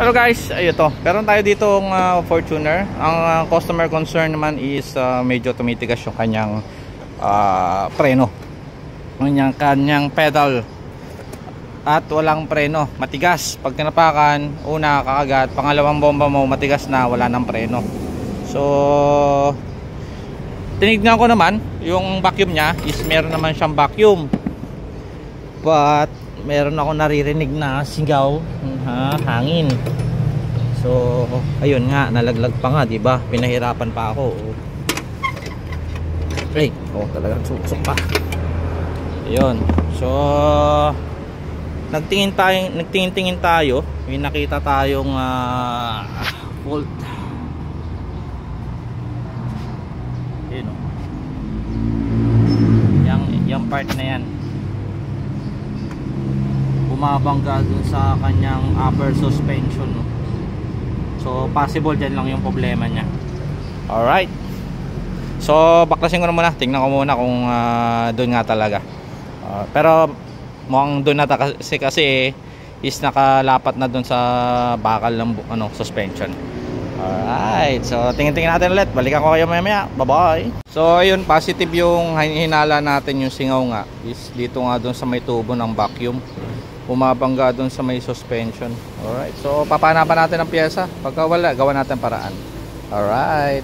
Hello guys, ayun to. Meron tayo ditong Fortuner. Ang customer concern naman is medyo tumitigas yung kanyang preno. Kanyang pedal. At walang preno, matigas. Pag tinapakan, una kakagat, pangalawang bomba mo matigas na, wala nang preno. So tinignan ko naman, yung vacuum niya is meron naman siyang vacuum. But meron ako naririnig na sigaw, hangin. So ayun nga, nalaglag pa nga, 'di ba? Pinahirapan pa ako. Ay, talagang suksok pa. Ayun. So nagtingin tayo, may nakita tayong fault. Ayun. Yang part na 'yan. Bumabangga dun sa kanyang upper suspension, no? So possible dyan lang yung problema niya. Alright, so baklasin ko na muna, tingnan ko muna kung dun nga talaga. Pero mukhang dun na kasi is nakalapat na dun sa bakal ng suspension. Alright, so tingin-tingin natin ulit. Balikan ko kayo maya. Bye bye. So ayun, positive yung hinala natin. Yung singaw nga is dito nga dun sa may tubo ng vacuum. Bumabangga dun sa may suspension. Alright, so papanapan natin ang pyesa. Pagka wala, gawa natin paraan. Alright.